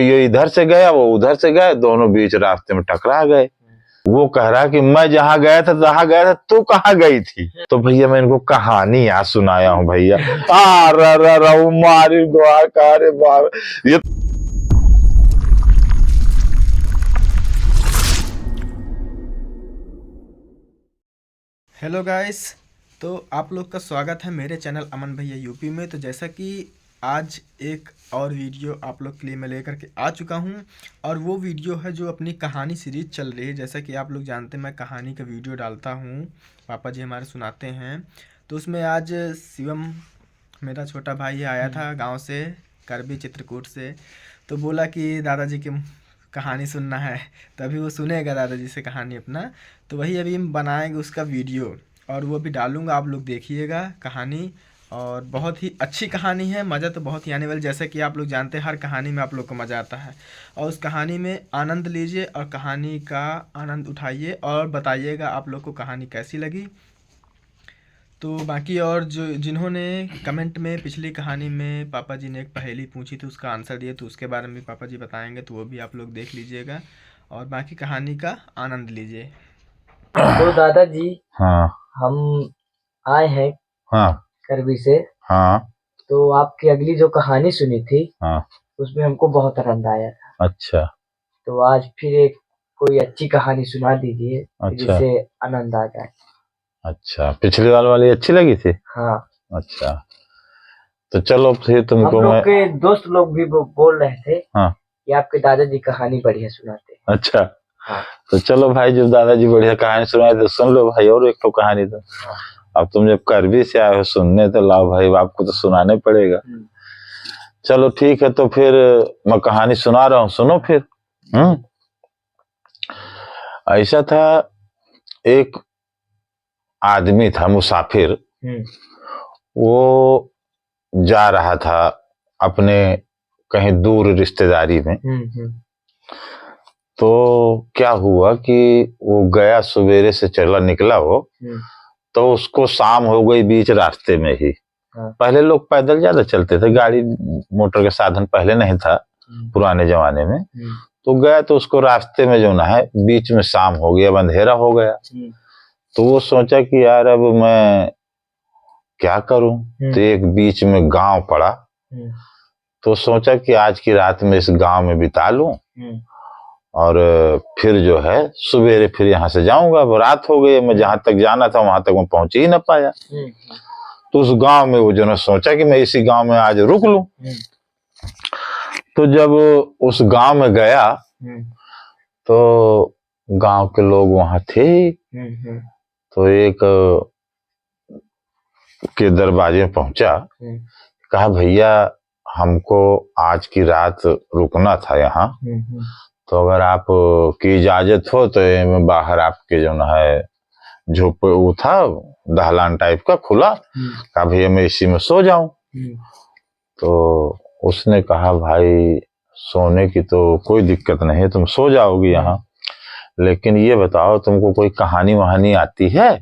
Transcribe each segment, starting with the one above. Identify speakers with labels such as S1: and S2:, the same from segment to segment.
S1: ये इधर से गया वो उधर से गए, दोनों बीच रास्ते में टकरा गए। वो कह रहा कि मैं जहाँ गया था तू कहाँ गई थी। तो भैया मैं इनको कहानी यहाँ सुनाया हूँ भैया। मारी दुआ करे बाप ये।
S2: हेलो गाइस, तो आप लोग का स्वागत है मेरे चैनल अमन भैया यूपी में। तो जैसा कि आज एक और वीडियो आप लोग के लिए मैं लेकर के आ चुका हूं, और वो वीडियो है जो अपनी कहानी सीरीज चल रही है। जैसा कि आप लोग जानते हैं मैं कहानी का वीडियो डालता हूं, पापा जी हमारे सुनाते हैं। तो उसमें आज शिवम मेरा छोटा भाई आया था गाँव से, करबी चित्रकूट से। तो बोला कि दादाजी की कहानी सुनना है, तभी वो सुनेगा दादाजी से कहानी अपना। तो वही अभी हम बनाएंगे उसका वीडियो, और वो भी डालूंगा, आप लोग देखिएगा कहानी। और बहुत ही अच्छी कहानी है, मज़ा तो बहुत ही आने वाली। जैसे कि आप लोग जानते हैं हर कहानी में आप लोग को मज़ा आता है, और उस कहानी में आनंद लीजिए और कहानी का आनंद उठाइए और बताइएगा आप लोग को कहानी कैसी लगी। तो बाकी और जो जिन्होंने कमेंट में पिछली कहानी में पापा जी ने एक पहेली पूछी थी उसका आंसर दिया, तो उसके बारे में पापा जी बताएंगे, तो वो भी आप लोग देख लीजिएगा और बाकी कहानी का आनंद लीजिए।
S3: तो दादाजी,
S1: हाँ
S3: हम आए हैं
S1: हाँ
S3: करबी से।
S1: हाँ
S3: तो आपकी अगली जो कहानी सुनी थी
S1: हाँ।
S3: उसमें हमको बहुत आनंद आया था।
S1: अच्छा
S3: तो आज फिर एक कोई अच्छी कहानी सुना दीजिए
S1: अच्छा
S3: जिससे आनंद आ जाए।
S1: अच्छा, पिछली वाली अच्छी लगी थी।
S3: हाँ,
S1: अच्छा तो चलो फिर
S3: हम
S1: तुमको
S3: लोग
S1: मैं।
S3: के दोस्त लोग भी बोल रहे थे
S1: हाँ
S3: कि आपके दादाजी कहानी बढ़िया सुनाते हैं।
S1: अच्छा,
S3: हाँ
S1: तो चलो भाई जब दादाजी बढ़िया कहानी सुनाए तो सुन लो भाई, और एक तो कहानी तो।
S3: हाँ।
S1: अब तुम जब करबी से आए हो सुनने, तो लाओ भाई, आपको तो सुनाने पड़ेगा। चलो ठीक है, तो फिर मैं कहानी सुना रहा हूँ, सुनो फिर। ऐसा था, एक आदमी था मुसाफिर। वो जा रहा था अपने कहीं दूर रिश्तेदारी में। तो क्या हुआ कि वो गया, सवेरे से चला निकला वो, तो उसको शाम हो गई बीच रास्ते में ही। पहले लोग पैदल ज्यादा चलते थे, गाड़ी मोटर के साधन पहले नहीं था पुराने जमाने में। तो गया तो उसको रास्ते में जो ना है बीच में शाम हो गया, अंधेरा हो गया। तो वो सोचा कि यार अब मैं क्या करूं। तो एक बीच में गांव पड़ा, तो सोचा कि आज की रात में इस गांव में बिता लूं, और फिर जो है सवेरे फिर यहाँ से जाऊंगा। अब रात हो गई, मैं जहां तक जाना था वहां तक मैं पहुंच ही ना पाया। तो उस गांव में वो जो ना सोचा कि मैं इसी गांव में आज रुक लूं। तो जब उस गांव में गया तो गांव के लोग वहां थे। तो एक के दरवाजे में पहुंचा, कहा भैया हमको आज की रात रुकना था यहाँ, तो अगर आप की इजाजत हो तो मैं बाहर आपके जो है झोप वो था दहलान टाइप का खुला, कहा भैया मैं इसी में सो जाऊं। तो उसने कहा भाई सोने की तो कोई दिक्कत नहीं है, तुम सो जाओगी यहाँ, लेकिन ये बताओ तुमको कोई कहानी वहानी आती है।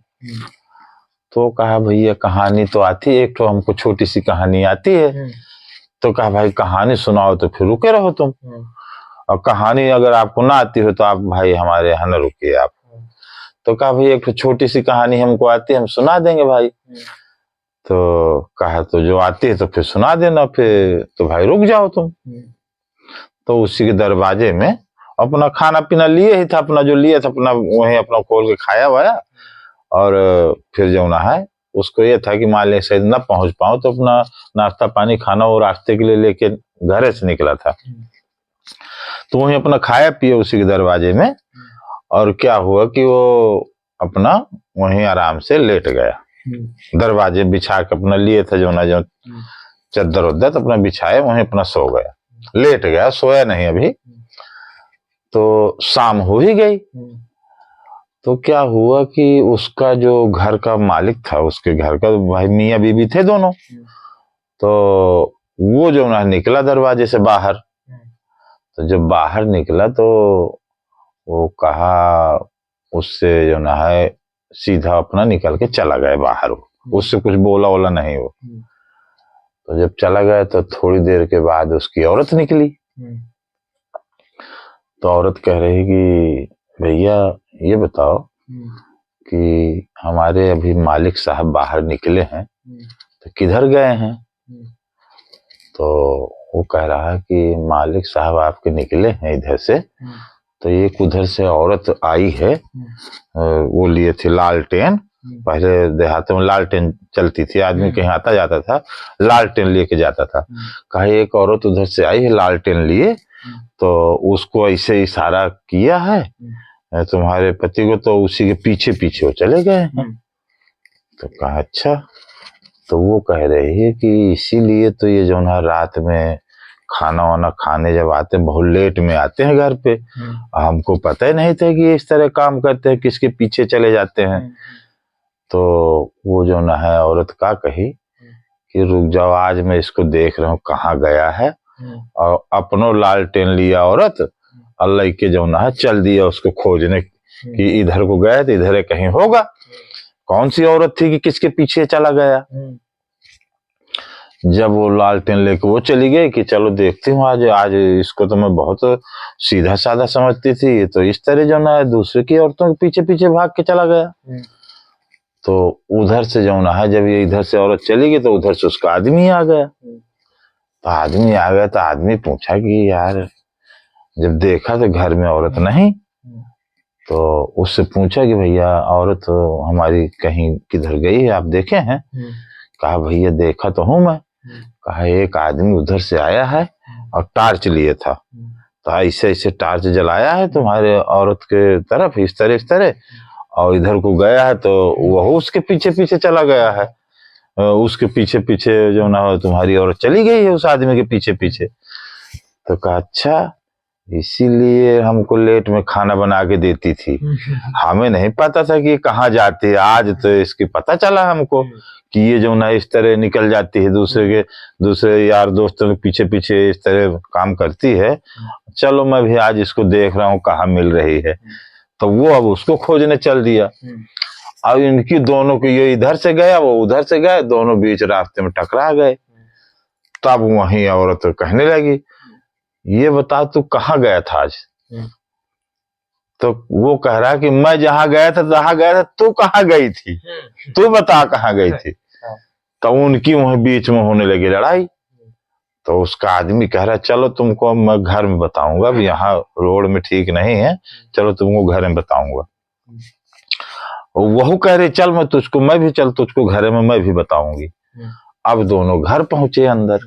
S1: तो कहा भैया कहानी तो आती है, एक तो हमको छोटी सी कहानी आती है। तो कहा भाई कहानी सुनाओ, तो फिर रुके रहो तुम, और कहानी अगर आपको ना आती हो तो आप भाई हमारे यहाँ न रुकिए आप। तो कहा भाई एक छोटी सी कहानी हमको आती है, हम सुना देंगे भाई। तो कहा तो जो आती है तो फिर सुना देना, फिर तो भाई रुक जाओ तुम। तो उसी के दरवाजे में अपना खाना पीना लिए ही था, अपना जो लिए था अपना वही अपना खोल के खाया वाया, और फिर जो ना है उसको ये था कि मान ली शायद ना पहुंच पाऊं, तो अपना नाश्ता पानी खाना वो रास्ते के लिए लेके घर से निकला था। तो वही अपना खाया पिए उसी के दरवाजे में, और क्या हुआ कि वो अपना वहीं आराम से लेट गया। दरवाजे बिछा के अपना लिए था जो ना जो चद्दर उद्दर, अपना बिछाए वहीं अपना सो गया, लेट गया, सोया नहीं अभी। तो शाम हो ही गई। तो क्या हुआ कि उसका जो घर का मालिक था, उसके घर का भाई मियाँ बीबी थे दोनों। तो वो जो ना निकला दरवाजे से बाहर। तो जब बाहर निकला तो वो कहा उससे जो ना है सीधा अपना निकल के चला गया बाहर, उससे कुछ बोला वोला नहीं वो। तो जब चला गया तो थोड़ी देर के बाद उसकी औरत निकली। तो औरत कह रही कि भैया ये बताओ कि हमारे अभी मालिक साहब बाहर निकले हैं, तो किधर गए हैं? तो वो कह रहा है कि मालिक साहब आपके निकले हैं इधर से, तो एक उधर से औरत आई है, वो लिए थे लालटेन। पहले देहात में लालटेन चलती थी, आदमी कहीं आता जाता था लालटेन लेके जाता था। कहा एक औरत उधर से आई है लालटेन लिए, तो उसको ऐसे इशारा किया है तुम्हारे पति को, तो उसी के पीछे पीछे वो चले गए हैं। तो कहा अच्छा। तो वो कह रही है कि इसीलिए तो ये जो है रात में खाना वाना खाने जब आते हैं बहुत लेट में आते हैं घर पे, हमको पता ही नहीं था कि इस तरह काम करते हैं, किसके पीछे चले जाते हैं। तो वो जो न है औरत का कही कि रुक जाओ, आज मैं इसको देख रहा हूँ कहाँ गया है। और अपनो लालटेन लिया औरत, अल्लाह के जो न है चल दिया उसको खोजने कि इधर को गया तो इधर कहीं होगा। कौन सी औरत थी कि किसके पीछे चला गया। जब वो लालटेन लेके वो चली गई कि चलो देखती हूँ, आज इसको तो मैं बहुत सीधा साधा समझती थी, ये तो इस तरह जो ना है दूसरे की औरतों के पीछे पीछे भाग के चला गया। तो उधर से जो ना है जब ये इधर से औरत चली गई तो उधर से उसका आदमी आ गया। तो आदमी आ गया तो आदमी पूछा कि यार, जब देखा तो घर में औरत नहीं, तो उससे पूछा कि भैया औरत हमारी कहीं किधर गई है, आप देखे हैं? कहा भैया देखा तो हूं मैं। कहा एक आदमी उधर से आया है और टार्च लिए था, तो ऐसे ऐसे टार्च जलाया है तुम्हारे औरत के तरफ इस तरह, और इधर को गया है तो वह उसके पीछे पीछे चला गया है, उसके पीछे पीछे जो ना तुम्हारी औरत चली गई है उस आदमी के पीछे पीछे। तो कहा अच्छा, इसीलिए हमको लेट में खाना बना के देती थी, हमें नहीं पता था कि कहाँ जाती है। आज तो इसकी पता चला हमको कि ये जो ना इस तरह निकल जाती है, दूसरे यार दोस्तों के पीछे पीछे इस तरह काम करती है। चलो मैं भी आज इसको देख रहा हूँ कहाँ मिल रही है। तो वो अब उसको खोजने चल दिया। अब इनकी दोनों की, ये इधर से गया वो उधर से गए, दोनों बीच रास्ते में टकरा गए। तब वही औरत कहने लगी, ये बता तू कहाँ गया था आज? तो वो कह रहा कि मैं जहां गया था तू कहाँ गई थी, तू बता कहाँ गई थी। तो उनकी वहीं बीच में होने लगी लड़ाई। तो उसका आदमी कह रहा चलो तुमको मैं घर में बताऊंगा, अब यहाँ रोड में ठीक नहीं है, चलो तुमको घर में बताऊंगा। वह कह रहे चल मैं भी चल तुझको घर में मैं भी बताऊंगी। अब दोनों घर पहुंचे अंदर,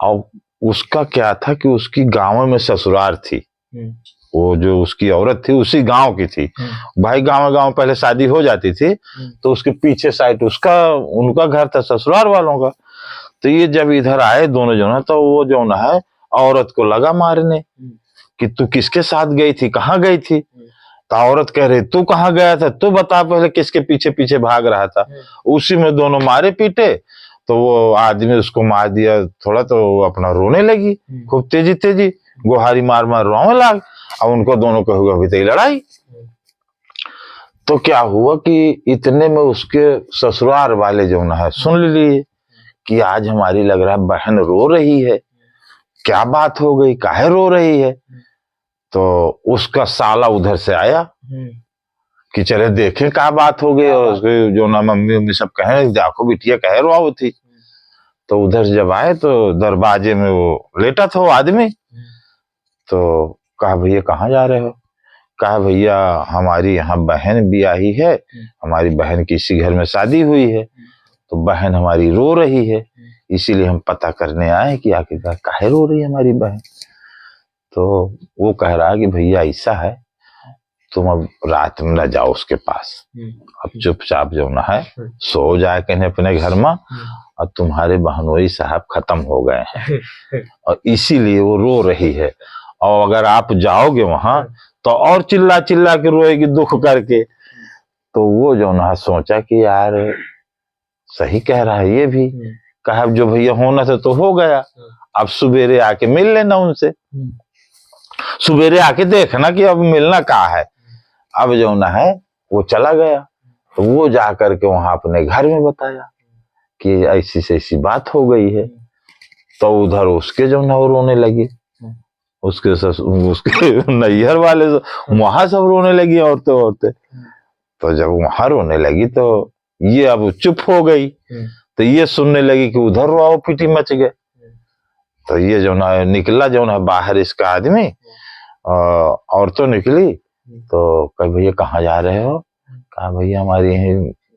S1: और उसका क्या था कि उसकी गांव में ससुराल थी, वो जो उसकी औरत थी उसी गांव की थी। भाई गांव पहले शादी हो जाती थी, तो उसके पीछे साइड उनका घर था ससुराल वालों का। तो ये जब इधर आए दोनों जो ना, तो वो जो ना है औरत को लगा मारने कि तू किसके साथ गई थी, कहाँ गई थी। तो औरत कह रही तू कहाँ गया था, तू बता पहले किसके पीछे पीछे भाग रहा था। उसी में दोनों मारे पीटे। तो वो आदमी उसको मार दिया थोड़ा, तो वो अपना रोने लगी खूब तेजी गुहारी मार रोने लग। और उनको दोनों को हुआ भी लड़ाई। तो क्या हुआ कि इतने में उसके ससुराल वाले जो ना है सुन लिए कि आज हमारी लग रहा है बहन रो रही है, क्या बात हो गई, काहे रो रही है। तो उसका साला उधर से आया कि चले देखें क्या बात हो गई। और उसके जो ना मम्मी सब कहे देखो बिटिया कहे रो थी। तो उधर जब आए तो दरवाजे में वो लेटा था वो आदमी। तो कहा भैया कहाँ जा रहे हो? कहा भैया हमारी यहाँ बहन भी आई है, हमारी बहन की इसी घर में शादी हुई है, तो बहन हमारी रो रही है, इसीलिए हम पता करने आए कि आखिरकार काहे रो रही है हमारी बहन। तो वो कह रहा है कि भैया ऐसा है, तुम अब रात में न जाओ उसके पास, अब चुपचाप जो ना है सो जाए कहीं अपने घर में, और तुम्हारे बहनोई साहब खत्म हो गए हैं और इसीलिए वो रो रही है। और अगर आप जाओगे वहां तो और चिल्ला चिल्ला के रोएगी दुख करके। तो वो जो ना सोचा कि यार सही कह रहा है ये भी। कहा जो भैया होना था तो हो गया, अब सवेरे आके मिल लेना उनसे, सवेरे आके देखना कि अब मिलना कहाँ है। अब जो ना है वो चला गया। तो वो जा करके वहां अपने घर में बताया कि ऐसी से ऐसी बात हो गई है। तो उधर उसके जो ना वो रोने लगी, उसके उसके नैहर वाले वहां सब रोने लगी, औरतें। तो जब वहां रोने लगी तो ये अब चुप हो गई। तो ये सुनने लगी कि उधर रोओ पीटी मच गए। तो ये जो ना निकला जो ना बाहर इसका आदमी, औरतें निकली तो कहा भैया कहाँ जा रहे हो? कहा भैया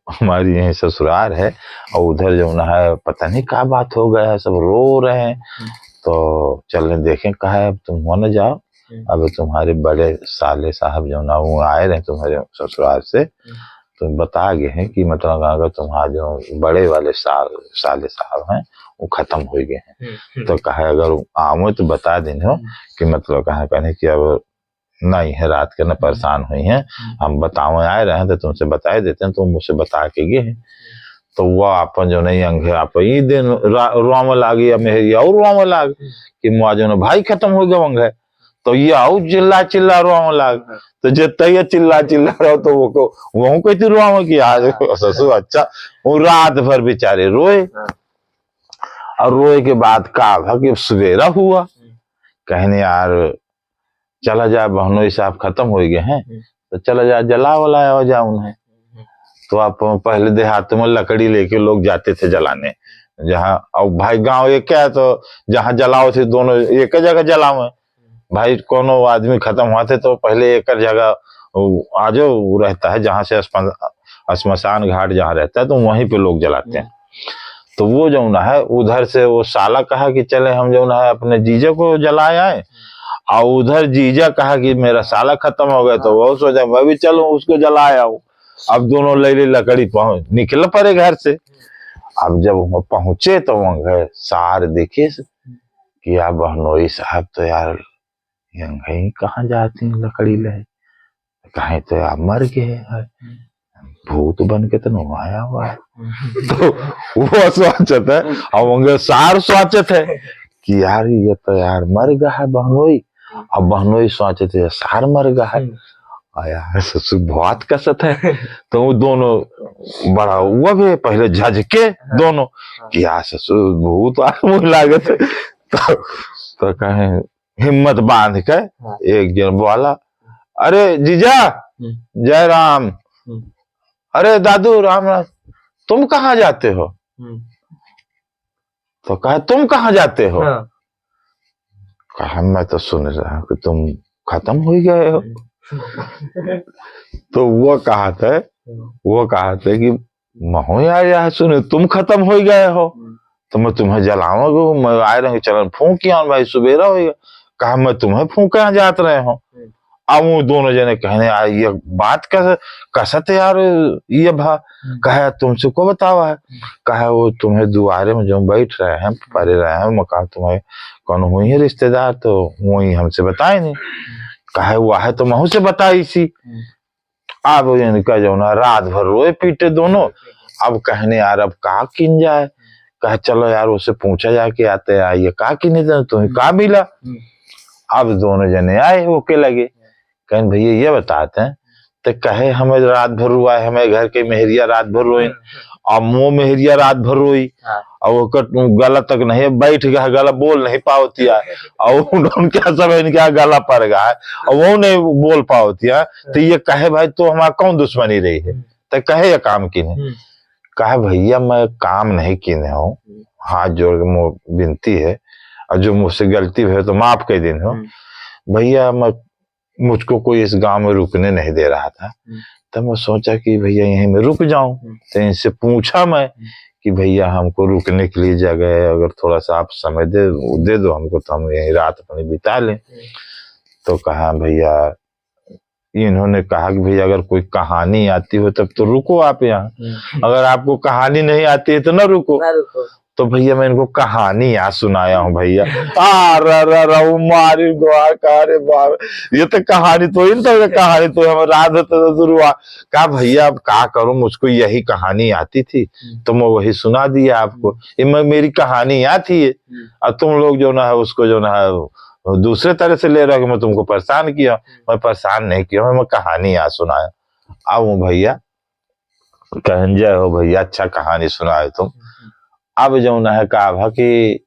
S1: हमारी यही ससुराल है, और उधर जो ना है पता नहीं क्या बात हो गया है, सब रो रहे हैं। तो चलने देखें। कहा है अब तुम हो न जाओ, अब तुम्हारे बड़े साले साहब जो ना वो आए रहे तुम्हारे ससुराल से, तो बता गए हैं कि मतलब अगर तुम्हारे जो बड़े वाले साले साहब हैं वो खत्म हो गए हैं। तो कहा अगर आओ तो बता देना कि मतलब कहा कहने कि अब नहीं है, रात के न परेशान हुई हैं, हम बताओ आए रहे हैं तो तुमसे बताए देते हैं, तुम मुझसे बता के गए हैं। तो वह अपन जो नहीं अंगे आप ये दिन रोम लागी मेहरिया और रोम लाग कि मुआ जो भाई खत्म हो गया वंगे। तो ये आओ चिल्ला रोम लाग। तो जितना ये चिल्ला रहो तो वो कहती रोम की आज ससुर अच्छा। वो रात भर बेचारे रोए, और रोए के बाद कहा कि सवेरा हुआ, कहने यार चला जाए बहनोई साहब खत्म हो गए हैं, तो चला जाए जला वलाया हो जाए उन्हें। तो आप पहले देहात में लकड़ी लेके लोग जाते थे जलाने, जहाँ और भाई गांव एक क्या है, तो जहाँ जलाओ थे दोनों एक जगह जलाओ भाई। कोनो आदमी खत्म हुआ थे तो पहले एक जगह आज रहता है, जहाँ से श्मशान घाट जहाँ रहता है तो वहीं पे लोग जलाते हैं। तो वो जो ना है उधर से वो साला कहा कि चले हम जो ना है अपने जीजे को जलाए आए, और उधर जीजा कहा कि मेरा साला खत्म हो गया। तो वो सोचा मैं भी चलूं उसको जलाया हूँ। अब दोनों ले लकड़ी निकल पड़े घर से। अब जब वो पहुंचे तो वहां सार देखे कि यार बहनोई साहब तो यार यही कहाँ जाती हैं लकड़ी ले, कहीं तो यार मर गए, भूत बन के तो नहीं आया हुआ है। तो वो सोचते है और वहां सार सोचते है कि यार ये तो यार मर गया है बहनोई। अब बहनोई सोचते है सार मर गया है, यार ससुर बहुत कसत है। तो वो दोनों बड़ा हुआ भी पहले झझके दोनों कि यार ससुर भूत मुझे लागत। तो कहे हिम्मत बांध के एक जन बोला, अरे जीजा जय राम, अरे दादू राम राम, तुम कहाँ जाते हो? तो कहे तुम कहाँ जाते हो? कहा मैं तो सुन रहा हूँ कि तुम खत्म हो गए हो। तो वो कहा था कि महो यार सुनो तुम खत्म हो गए हो तो मैं तुम्हें जलाऊंगा, मैं आए रहे चलन फूंक भाई सुबेरा हो गया। कहा मैं तुम्हें फूंका जात रहे हो। अब वो दोनों जने कहने ये बात कसत यार ये भा। कहा तुमसे को बतावा है? कहा वो तुम्हें दुआरे में जो बैठ रहे हैं पड़े रहे हैं, मैं कहा तुम्हें कौन हुई है रिश्तेदार, तो वही हमसे बताए नहीं। कहा वो है तो महू से बताई सी। अब इनका जो ना रात भर रोए पीटे दोनों। अब कहने यार अब कहा किन जाए, कहा चलो यार उससे पूछा जाके आते हैं ये कहा कि नहीं तुम्हें कहा मिला। अब दोनों जने आए होके लगे, कहें भैया ये बताते हैं। तो कहे हमें रात भर रुआ है, हमें घर के मेहरिया रात भर रोई, और मुँह मेहरिया रात भर रोई, और वो गला तक नहीं बैठ गया, गला बोल नहीं पाती है, और उनके समय इनका गला पड़ गया है और वो नहीं बोल पाती है। तो ये कहे भाई तो हमारा कौन दुश्मनी रही है? तो कहे ये काम की नहीं। कहे भैया मैं काम नहीं किने हूँ, हाथ जोड़ के विनती है, और जो मुझसे गलती है तो माफ कर दिन हो भैया। मुझको कोई इस गांव में रुकने नहीं दे रहा था, तब मैं सोचा कि भैया यहीं में रुक जाऊं। तो इनसे पूछा मैं कि भैया हमको रुकने के लिए जगह अगर थोड़ा सा आप समय दे दो हमको, तो हम यहीं रात अपनी बिता लें। तो कहा भैया, इन्होंने कहा कि भैया अगर कोई कहानी आती हो तब तो रुको आप यहाँ, अगर आपको कहानी नहीं आती है तो ना रुको। तो भैया मैं इनको कहानी यहाँ सुनाया हूँ भैया। मारी बाप, ये तो कहानी तो इन तो कहानी तो हम रात जरूर हुआ। कहा भैया अब क्या करूं, मुझको यही कहानी आती थी तो मैं वही सुना दिया आपको। ये मेरी कहानी यहाँ थी, और तुम लोग जो ना है उसको जो ना है दूसरे तरह से ले रहा कि मैं तुमको परेशान किया। मैं परेशान नहीं किया, मैं कहानी यहाँ सुनाया। आओ भैया कहन जय हो भैया, अच्छा कहानी सुनाए तुम। अब जो ना है कहा कि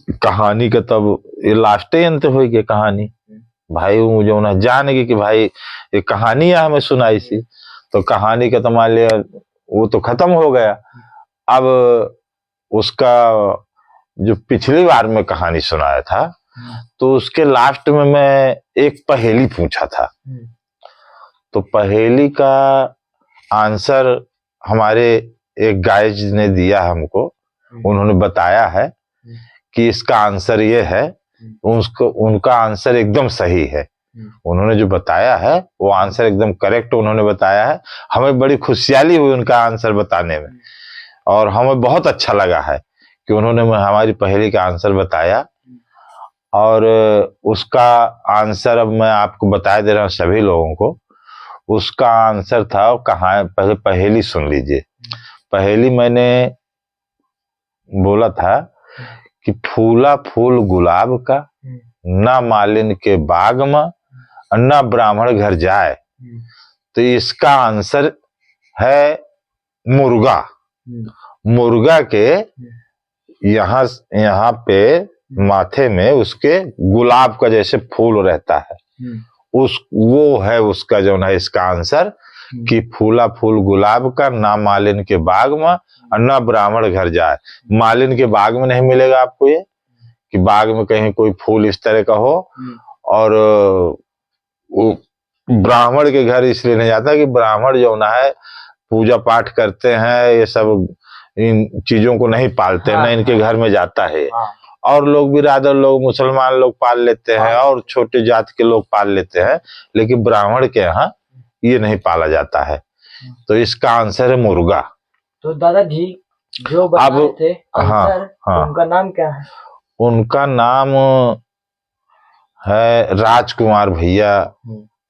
S1: कहानी का तब ये लास्टे अंत हो गया कहानी। भाई वो जो ना जान गए कि भाई ये कहानी है हमें सुनाई सी, तो कहानी का तो मान लिया वो तो खत्म हो गया। अब उसका जो पिछली बार में कहानी सुनाया था तो उसके लास्ट में मैं एक पहेली पूछा था, तो पहेली का आंसर हमारे एक गाइज ने दिया हमको। उन्होंने बताया है कि इसका आंसर ये है, उसको उनका आंसर एकदम सही है। उन्होंने जो बताया है वो आंसर एकदम करेक्ट उन्होंने बताया है। हमें बड़ी खुशहाली हुई उनका आंसर बताने में, और हमें बहुत अच्छा लगा है कि उन्होंने हमारी पहेली का आंसर बताया। और उसका आंसर अब मैं आपको बता दे रहा हूँ सभी लोगों को। उसका आंसर था, कहाँ पहले पहेली सुन लीजिए। पहेली मैंने बोला था कि फूला फूल गुलाब का, ना मालिन के बाग में, ना ब्राह्मण घर जाए। तो इसका आंसर है मुर्गा। मुर्गा के यहाँ पे माथे में उसके गुलाब का जैसे फूल रहता है, वो है उसका जो है इसका आंसर कि फूला फूल गुलाब का, ना मालिन के बाग में और ना ब्राह्मण घर जाए। मालिन के बाग में नहीं मिलेगा आपको ये, कि बाग में कहीं कोई फूल इस तरह का हो। और वो ब्राह्मण के घर इसलिए नहीं जाता कि ब्राह्मण जो ना है पूजा पाठ करते हैं, ये सब इन चीजों को नहीं पालते हैं, ना इनके घर में जाता है। और लोग बिरादर लोग, मुसलमान लोग पाल लेते हैं और छोटे जात के लोग पाल लेते हैं, लेकिन ब्राह्मण के यहाँ ये नहीं पाला जाता है। तो इसका आंसर है मुर्गा।
S3: तो दादाजी जो बता रहे थे आंसर, तो उनका नाम क्या है?
S1: उनका नाम है राजकुमार भैया।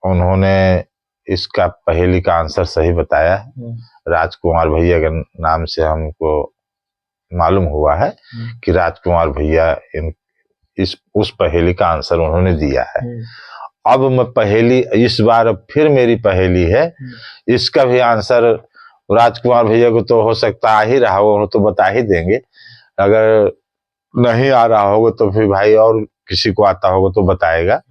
S1: उन्होंने इसका पहेली का आंसर सही बताया है। राजकुमार भैया के नाम से हमको मालूम हुआ है कि राजकुमार भैया उस पहेली का आंसर उन्होंने दिया है। अब मैं पहेली इस बार फिर मेरी पहेली है, इसका भी आंसर राजकुमार भैया को तो हो सकता आ ही रहा हो, तो बता ही देंगे। अगर नहीं आ रहा होगा तो फिर भाई और किसी को आता होगा तो बताएगा।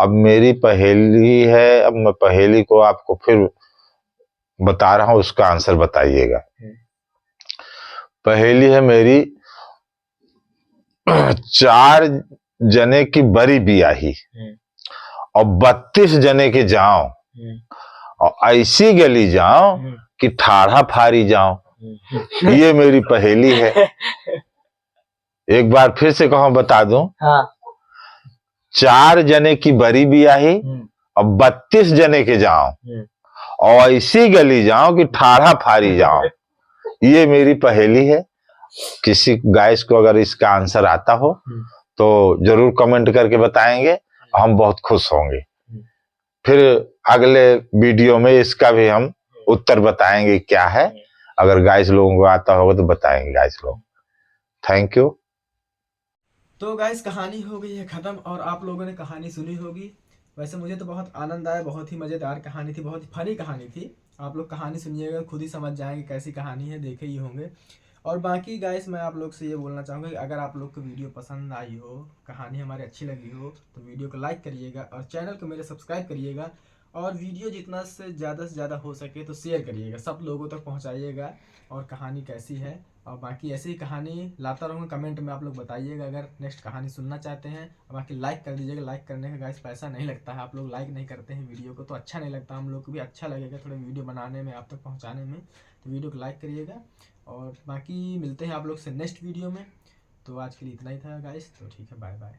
S1: अब मेरी पहेली है, अब मैं पहेली को आपको फिर बता रहा हूं, उसका आंसर बताइएगा। पहेली है मेरी, 4 जने की बड़ी बियाही और 32 जने के जाओ, और ऐसी गली जाओ कि ठाढ़ा फारी जाओ। ये मेरी पहेली है। एक बार फिर से कहो, बता दूं। 4 जने की बड़ी बियाही और 32 जने के जाओ, और ऐसी गली जाओ कि ठाढ़ा फारी जाओ। ये मेरी पहेली है। किसी गाइस को अगर इसका आंसर आता हो तो जरूर कमेंट करके बताएंगे, हम बहुत खुश होंगे। फिर अगले वीडियो में इसका भी हम उत्तर बताएंगे क्या है। अगर गाइस लोगों को आता होगा तो बताएंगे गाइस लोग। Thank you.
S2: तो गाइस कहानी हो गई है ख़त्म, और आप लोगों ने कहानी सुनी होगी। वैसे मुझे तो बहुत आनंद आया, बहुत ही मज़ेदार कहानी थी, बहुत ही फनी कहानी थी। आप लोग कहानी सुनिएगा, खुद ही समझ जाएंगे कैसी कहानी है, देखे ही होंगे। और बाकी गाइस मैं आप लोग से ये बोलना चाहूँगा कि अगर आप लोग को वीडियो पसंद आई हो, कहानी हमारी अच्छी लगी हो, तो वीडियो को लाइक करिएगा और चैनल को मेरे सब्सक्राइब करिएगा। और वीडियो जितना से ज़्यादा हो सके तो शेयर करिएगा, सब लोगों तक पहुँचाइएगा और कहानी कैसी है। और बाकी ऐसी ही कहानी लाता रहूँगा, कमेंट में आप लोग बताइएगा अगर नेक्स्ट कहानी सुनना चाहते हैं। और बाकी लाइक कर दीजिएगा, लाइक करने का गाइस पैसा नहीं लगता है, आप लोग लाइक नहीं करते हैं वीडियो को तो अच्छा नहीं लगता, हम लोग को भी अच्छा लगेगा थोड़ा वीडियो बनाने में, आप तक पहुँचाने में। तो वीडियो को लाइक करिएगा, और बाकी मिलते हैं आप लोग से नेक्स्ट वीडियो में। तो आज के लिए इतना ही था गाइस, तो ठीक है, बाय बाय।